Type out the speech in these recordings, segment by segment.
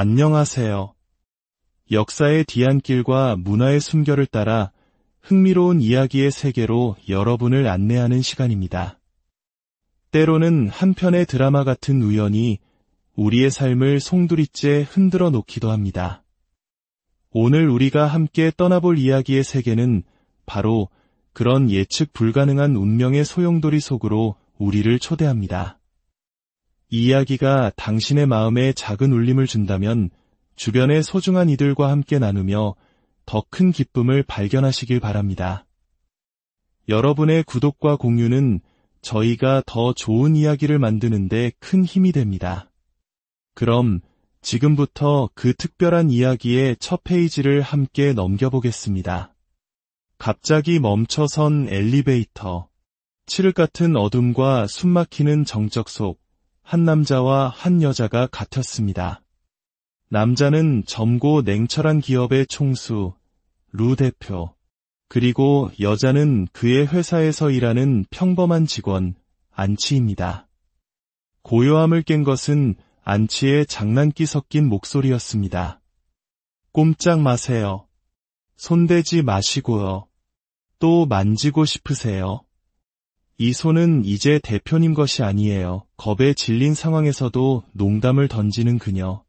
안녕하세요. 역사의 뒤안길과 문화의 숨결을 따라 흥미로운 이야기의 세계로 여러분을 안내하는 시간입니다. 때로는 한 편의 드라마 같은 우연이 우리의 삶을 송두리째 흔들어 놓기도 합니다. 오늘 우리가 함께 떠나볼 이야기의 세계는 바로 그런 예측 불가능한 운명의 소용돌이 속으로 우리를 초대합니다. 이 이야기가 당신의 마음에 작은 울림을 준다면 주변의 소중한 이들과 함께 나누며 더 큰 기쁨을 발견하시길 바랍니다. 여러분의 구독과 공유는 저희가 더 좋은 이야기를 만드는 데 큰 힘이 됩니다. 그럼 지금부터 그 특별한 이야기의 첫 페이지를 함께 넘겨보겠습니다. 갑자기 멈춰선 엘리베이터. 칠흑 같은 어둠과 숨막히는 정적 속 한 남자와 한 여자가 같았습니다. 남자는 젊고 냉철한 기업의 총수, 루 대표, 그리고 여자는 그의 회사에서 일하는 평범한 직원, 안치입니다. 고요함을 깬 것은 안치의 장난기 섞인 목소리였습니다. 꼼짝 마세요. 손대지 마시고요. 또 만지고 싶으세요? 이 손은 이제 대표님 것이 아니에요. 겁에 질린 상황에서도 농담을 던지는 그녀.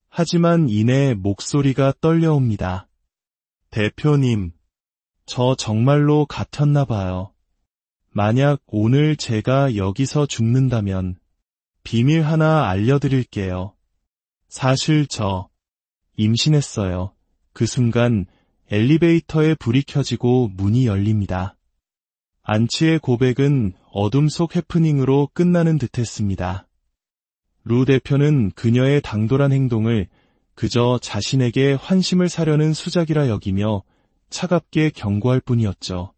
하지만 이내 목소리가 떨려옵니다. 대표님, 저 정말로 같았나 봐요. 만약 오늘 제가 여기서 죽는다면 비밀 하나 알려드릴게요. 사실 저 임신했어요. 그 순간 엘리베이터의 불이 켜지고 문이 열립니다. 안치의 고백은 어둠 속 해프닝으로 끝나는 듯했습니다. 루 대표는 그녀의 당돌한 행동을 그저 자신에게 환심을 사려는 수작이라 여기며 차갑게 경고할 뿐이었죠.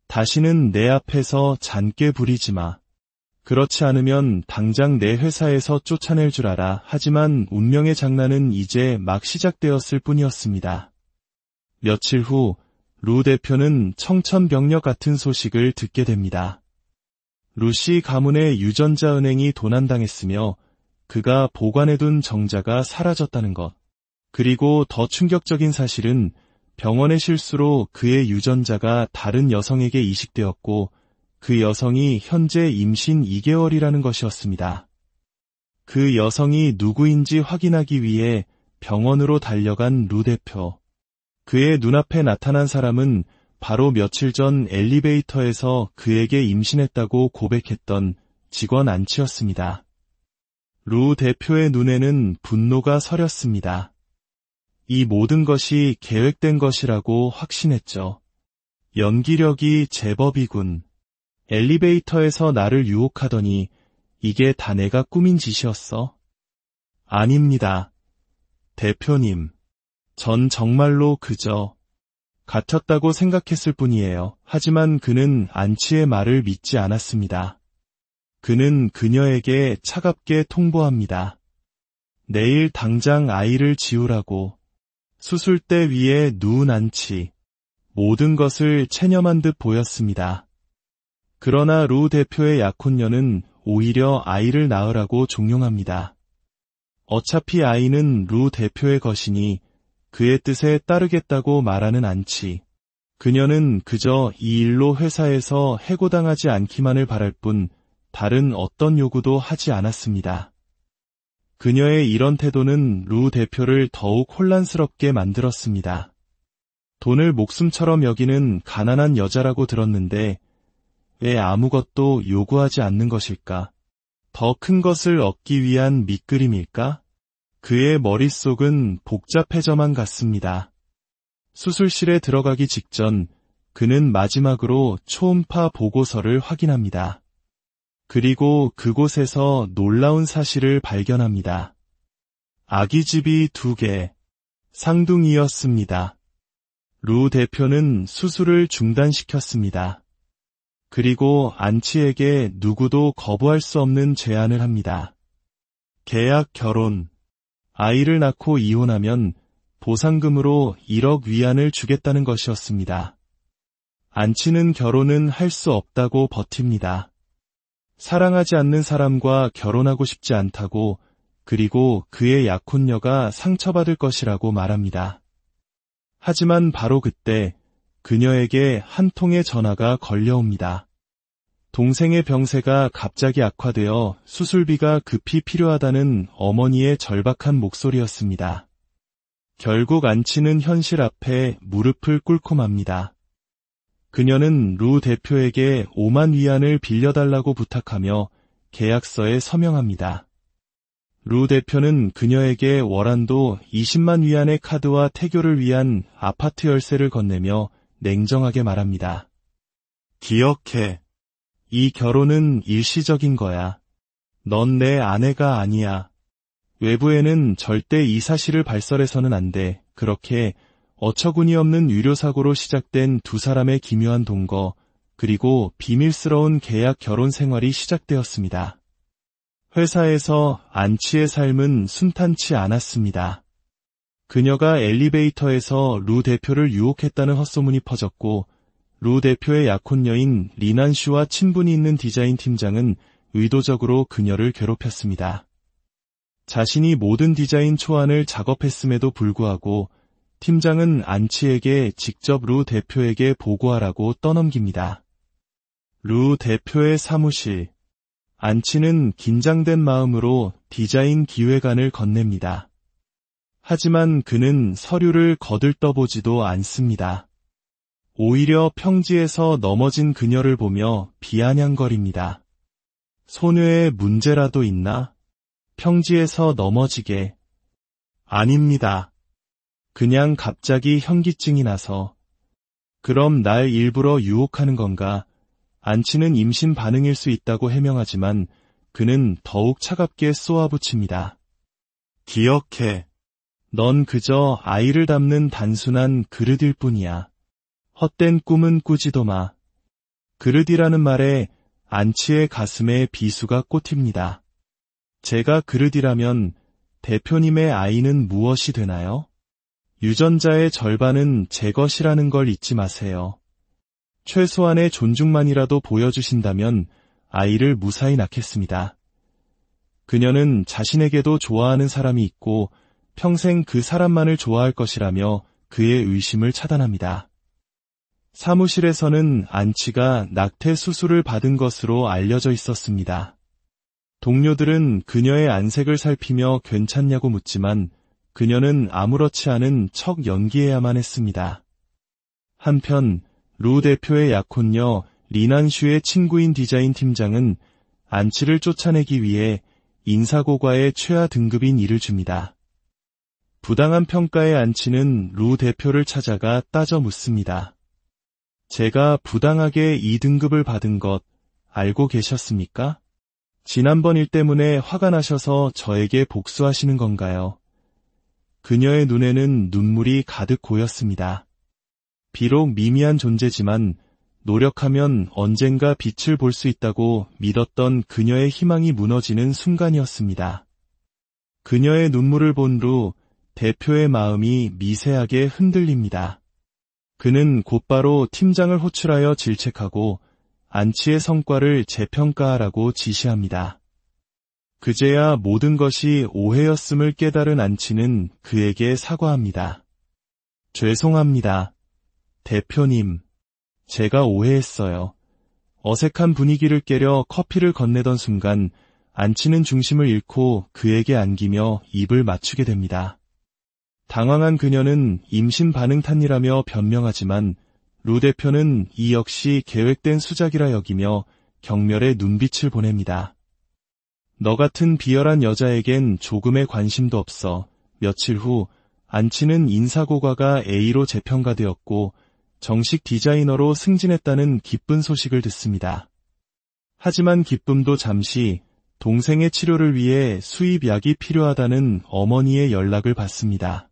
다시는 내 앞에서 잔꾀 부리지 마. 그렇지 않으면 당장 내 회사에서 쫓아낼 줄 알아. 하지만 운명의 장난은 이제 막 시작되었을 뿐이었습니다. 며칠 후 루 대표는 청천벽력 같은 소식을 듣게 됩니다. 루씨 가문의 유전자은행이 도난당했으며 그가 보관해둔 정자가 사라졌다는 것. 그리고 더 충격적인 사실은 병원의 실수로 그의 유전자가 다른 여성에게 이식되었고 그 여성이 현재 임신 2개월이라는 것이었습니다. 그 여성이 누구인지 확인하기 위해 병원으로 달려간 루 대표. 그의 눈앞에 나타난 사람은 바로 며칠 전 엘리베이터에서 그에게 임신했다고 고백했던 직원 안치였습니다. 루 대표의 눈에는 분노가 서렸습니다. 이 모든 것이 계획된 것이라고 확신했죠. 연기력이 제법이군. 엘리베이터에서 나를 유혹하더니 이게 다 내가 꾸민 짓이었어? 아닙니다. 대표님. 전 정말로 그저 같았다고 생각했을 뿐이에요. 하지만 그는 안치의 말을 믿지 않았습니다. 그는 그녀에게 차갑게 통보합니다. 내일 당장 아이를 지우라고. 수술대 위에 누운 안치. 모든 것을 체념한 듯 보였습니다. 그러나 루 대표의 약혼녀는 오히려 아이를 낳으라고 종용합니다. 어차피 아이는 루 대표의 것이니 그의 뜻에 따르겠다고 말하는 안치. 그녀는 그저 이 일로 회사에서 해고당하지 않기만을 바랄 뿐 다른 어떤 요구도 하지 않았습니다. 그녀의 이런 태도는 루 대표를 더욱 혼란스럽게 만들었습니다. 돈을 목숨처럼 여기는 가난한 여자라고 들었는데 왜 아무것도 요구하지 않는 것일까? 더 큰 것을 얻기 위한 밑그림일까? 그의 머릿속은 복잡해져만 갔습니다. 수술실에 들어가기 직전 그는 마지막으로 초음파 보고서를 확인합니다. 그리고 그곳에서 놀라운 사실을 발견합니다. 아기집이 2개, 쌍둥이였습니다. 루 대표는 수술을 중단시켰습니다. 그리고 안치에게 누구도 거부할 수 없는 제안을 합니다. 계약 결혼. 아이를 낳고 이혼하면 보상금으로 1억 위안을 주겠다는 것이었습니다. 안치는 결혼은 할 수 없다고 버팁니다. 사랑하지 않는 사람과 결혼하고 싶지 않다고 그리고 그의 약혼녀가 상처받을 것이라고 말합니다. 하지만 바로 그때 그녀에게 한 통의 전화가 걸려옵니다. 동생의 병세가 갑자기 악화되어 수술비가 급히 필요하다는 어머니의 절박한 목소리였습니다. 결국 안치는 현실 앞에 무릎을 꿇고 맙니다. 그녀는 루 대표에게 5만 위안을 빌려달라고 부탁하며 계약서에 서명합니다. 루 대표는 그녀에게 월한도 20만 위안의 카드와 태교를 위한 아파트 열쇠를 건네며 냉정하게 말합니다. 기억해. 이 결혼은 일시적인 거야. 넌 내 아내가 아니야. 외부에는 절대 이 사실을 발설해서는 안 돼. 그렇게 어처구니 없는 유료사고로 시작된 두 사람의 기묘한 동거, 그리고 비밀스러운 계약 결혼 생활이 시작되었습니다. 회사에서 안치의 삶은 순탄치 않았습니다. 그녀가 엘리베이터에서 루 대표를 유혹했다는 헛소문이 퍼졌고, 루 대표의 약혼녀인 리난 슈와 친분이 있는 디자인 팀장은 의도적으로 그녀를 괴롭혔습니다. 자신이 모든 디자인 초안을 작업했음에도 불구하고 팀장은 안치에게 직접 루 대표에게 보고하라고 떠넘깁니다. 루 대표의 사무실. 안치는 긴장된 마음으로 디자인 기획안을 건넵니다. 하지만 그는 서류를 거들떠보지도 않습니다. 오히려 평지에서 넘어진 그녀를 보며 비아냥거립니다. 소뇌에 문제라도 있나? 평지에서 넘어지게. 아닙니다. 그냥 갑자기 현기증이 나서. 그럼 날 일부러 유혹하는 건가? 안치는 임신 반응일 수 있다고 해명하지만 그는 더욱 차갑게 쏘아붙입니다. 기억해. 넌 그저 아이를 담는 단순한 그릇일 뿐이야. 헛된 꿈은 꾸지도 마. 그릇이라는 말에 안치의 가슴에 비수가 꽂힙니다. 제가 그릇이라면 대표님의 아이는 무엇이 되나요? 유전자의 절반은 제 것이라는 걸 잊지 마세요. 최소한의 존중만이라도 보여주신다면 아이를 무사히 낳겠습니다. 그녀는 자신에게도 좋아하는 사람이 있고 평생 그 사람만을 좋아할 것이라며 그의 의심을 차단합니다. 사무실에서는 안치가 낙태 수술을 받은 것으로 알려져 있었습니다. 동료들은 그녀의 안색을 살피며 괜찮냐고 묻지만 그녀는 아무렇지 않은 척 연기해야만 했습니다. 한편 루 대표의 약혼녀 리난 슈의 친구인 디자인 팀장은 안치를 쫓아내기 위해 인사고과의 최하 등급인 일을 줍니다. 부당한 평가의 안치는 루 대표를 찾아가 따져 묻습니다. 제가 부당하게 2등급을 받은 것 알고 계셨습니까? 지난번 일 때문에 화가 나셔서 저에게 복수하시는 건가요? 그녀의 눈에는 눈물이 가득 고였습니다. 비록 미미한 존재지만 노력하면 언젠가 빛을 볼 수 있다고 믿었던 그녀의 희망이 무너지는 순간이었습니다. 그녀의 눈물을 본 루 대표의 마음이 미세하게 흔들립니다. 그는 곧바로 팀장을 호출하여 질책하고 안치의 성과를 재평가하라고 지시합니다. 그제야 모든 것이 오해였음을 깨달은 안치는 그에게 사과합니다. 죄송합니다. 대표님, 제가 오해했어요. 어색한 분위기를 깨려 커피를 건네던 순간 안치는 중심을 잃고 그에게 안기며 입을 맞추게 됩니다. 당황한 그녀는 임신 반응 탓이라며 변명하지만 루 대표는 이 역시 계획된 수작이라 여기며 경멸의 눈빛을 보냅니다. 너 같은 비열한 여자에겐 조금의 관심도 없어. 며칠 후 안치는 인사고과가 A로 재평가되었고 정식 디자이너로 승진했다는 기쁜 소식을 듣습니다. 하지만 기쁨도 잠시 동생의 치료를 위해 수입약이 필요하다는 어머니의 연락을 받습니다.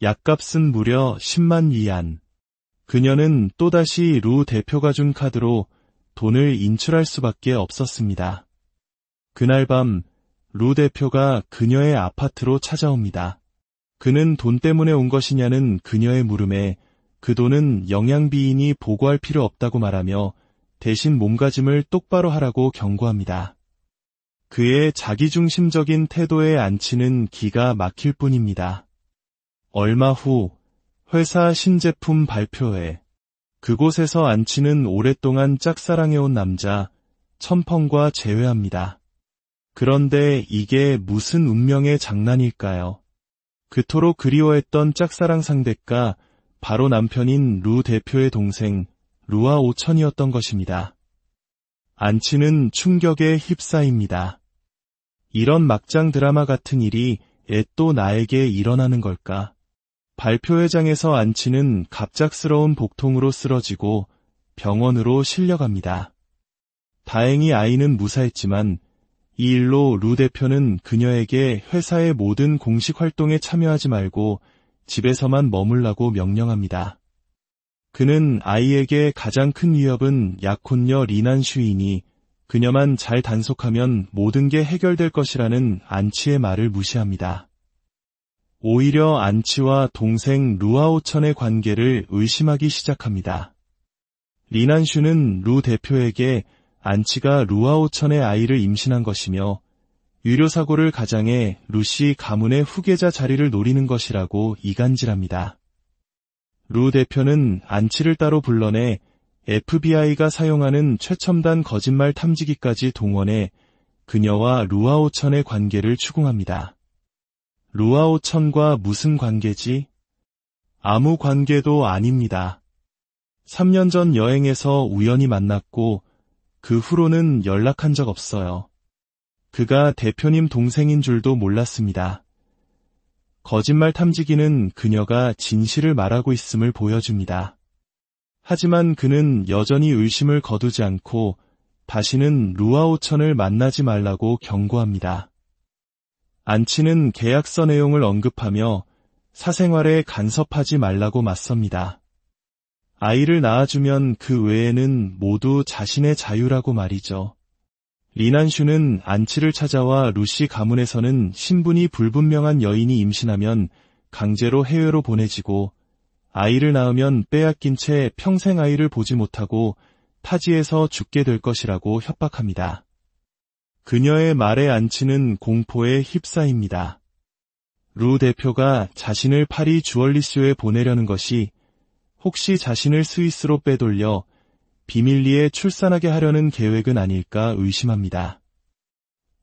약값은 무려 10만 위안. 그녀는 또다시 루 대표가 준 카드로 돈을 인출할 수밖에 없었습니다. 그날 밤 루 대표가 그녀의 아파트로 찾아옵니다. 그는 돈 때문에 온 것이냐는 그녀의 물음에 그 돈은 영양비이니 보고할 필요 없다고 말하며 대신 몸가짐을 똑바로 하라고 경고합니다. 그의 자기중심적인 태도에 안치는 기가 막힐 뿐입니다. 얼마 후 회사 신제품 발표회. 그곳에서 안치는 오랫동안 짝사랑해온 남자 첨펑과 재회합니다. 그런데 이게 무슨 운명의 장난일까요? 그토록 그리워했던 짝사랑 상대가 바로 남편인 루 대표의 동생 루아 오천이었던 것입니다. 안치는 충격에 휩싸입니다. 이런 막장 드라마 같은 일이 또 나에게 일어나는 걸까? 발표회장에서 안치는 갑작스러운 복통으로 쓰러지고 병원으로 실려갑니다. 다행히 아이는 무사했지만 이 일로 루 대표는 그녀에게 회사의 모든 공식 활동에 참여하지 말고 집에서만 머물라고 명령합니다. 그는 아이에게 가장 큰 위협은 약혼녀 리난슈이니 그녀만 잘 단속하면 모든 게 해결될 것이라는 안치의 말을 무시합니다. 오히려 안치와 동생 루아오천의 관계를 의심하기 시작합니다. 리난슈는 루 대표에게 안치가 루아오천의 아이를 임신한 것이며 유료사고를 가장해 루씨 가문의 후계자 자리를 노리는 것이라고 이간질합니다. 루 대표는 안치를 따로 불러내 FBI가 사용하는 최첨단 거짓말 탐지기까지 동원해 그녀와 루아오천의 관계를 추궁합니다. 루아오천과 무슨 관계지? 아무 관계도 아닙니다. 3년 전 여행에서 우연히 만났고 그 후로는 연락한 적 없어요. 그가 대표님 동생인 줄도 몰랐습니다. 거짓말 탐지기는 그녀가 진실을 말하고 있음을 보여줍니다. 하지만 그는 여전히 의심을 거두지 않고 다시는 루아오천을 만나지 말라고 경고합니다. 안치는 계약서 내용을 언급하며 사생활에 간섭하지 말라고 맞섭니다. 아이를 낳아주면 그 외에는 모두 자신의 자유라고 말이죠. 리난슈는 안치를 찾아와 루씨 가문에서는 신분이 불분명한 여인이 임신하면 강제로 해외로 보내지고 아이를 낳으면 빼앗긴 채 평생 아이를 보지 못하고 타지에서 죽게 될 것이라고 협박합니다. 그녀의 말에 안치는 공포에 휩싸입니다. 루 대표가 자신을 파리 주얼리쇼에 보내려는 것이 혹시 자신을 스위스로 빼돌려 비밀리에 출산하게 하려는 계획은 아닐까 의심합니다.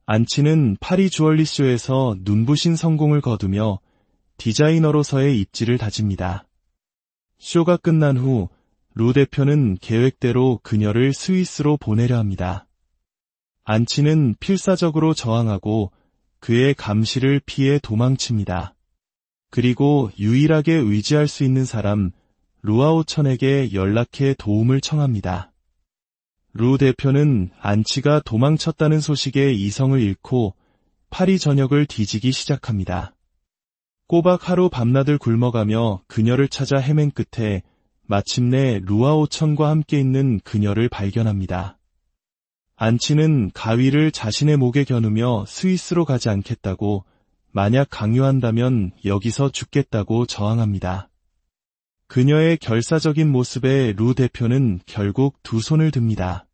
안치는 파리 주얼리쇼에서 눈부신 성공을 거두며 디자이너로서의 입지를 다집니다. 쇼가 끝난 후 루 대표는 계획대로 그녀를 스위스로 보내려 합니다. 안치는 필사적으로 저항하고 그의 감시를 피해 도망칩니다. 그리고 유일하게 의지할 수 있는 사람 루아오천에게 연락해 도움을 청합니다. 루 대표는 안치가 도망쳤다는 소식에 이성을 잃고 파리 전역을 뒤지기 시작합니다. 꼬박 하루 밤낮을 굶어가며 그녀를 찾아 헤맨 끝에 마침내 루아오천과 함께 있는 그녀를 발견합니다. 안치는 가위를 자신의 목에 겨누며 스위스로 가지 않겠다고 만약 강요한다면 여기서 죽겠다고 저항합니다. 그녀의 결사적인 모습에 루 대표는 결국 두 손을 듭니다.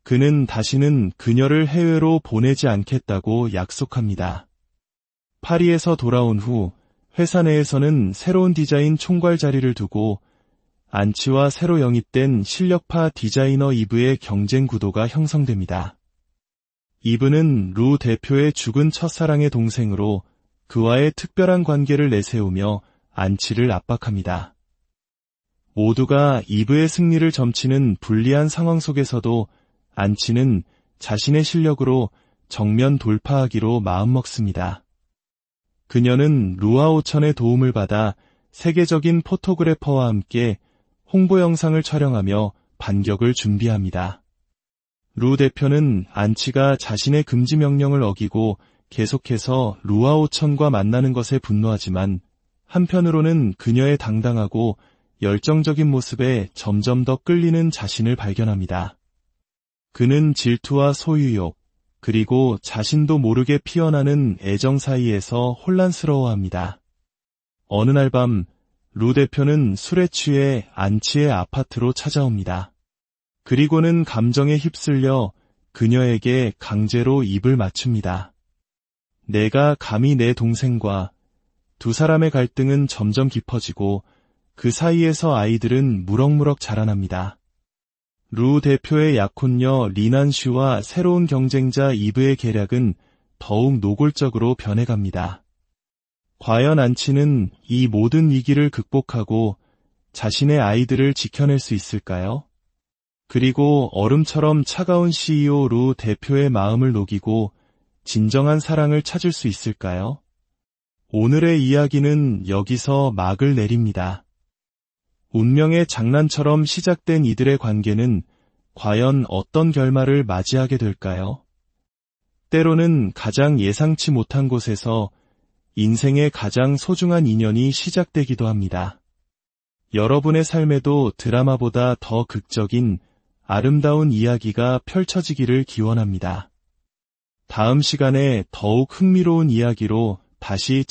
그는 다시는 그녀를 해외로 보내지 않겠다고 약속합니다. 파리에서 돌아온 후 회사 내에서는 새로운 디자인 총괄 자리를 두고 안치와 새로 영입된 실력파 디자이너 이브의 경쟁 구도가 형성됩니다. 이브는 루 대표의 죽은 첫사랑의 동생으로 그와의 특별한 관계를 내세우며 안치를 압박합니다. 모두가 이브의 승리를 점치는 불리한 상황 속에서도 안치는 자신의 실력으로 정면 돌파하기로 마음먹습니다. 그녀는 루아오천의 도움을 받아 세계적인 포토그래퍼와 함께 홍보 영상을 촬영하며 반격을 준비합니다. 루 대표는 안치가 자신의 금지 명령을 어기고 계속해서 루아오천과 만나는 것에 분노하지만 한편으로는 그녀의 당당하고 열정적인 모습에 점점 더 끌리는 자신을 발견합니다. 그는 질투와 소유욕, 그리고 자신도 모르게 피어나는 애정 사이에서 혼란스러워합니다. 어느 날 밤 루 대표는 술에 취해 안치의 아파트로 찾아옵니다. 그리고는 감정에 휩쓸려 그녀에게 강제로 입을 맞춥니다. 내가 감히 내 동생과 두 사람의 갈등은 점점 깊어지고 그 사이에서 아이들은 무럭무럭 자라납니다. 루 대표의 약혼녀 리난 슈와 새로운 경쟁자 이브의 계략은 더욱 노골적으로 변해갑니다. 과연 안치는 이 모든 위기를 극복하고 자신의 아이들을 지켜낼 수 있을까요? 그리고 얼음처럼 차가운 CEO 루 대표의 마음을 녹이고 진정한 사랑을 찾을 수 있을까요? 오늘의 이야기는 여기서 막을 내립니다. 운명의 장난처럼 시작된 이들의 관계는 과연 어떤 결말을 맞이하게 될까요? 때로는 가장 예상치 못한 곳에서 인생의 가장 소중한 인연이 시작되기도 합니다. 여러분의 삶에도 드라마보다 더 극적인 아름다운 이야기가 펼쳐지기를 기원합니다. 다음 시간에 더욱 흥미로운 이야기로 다시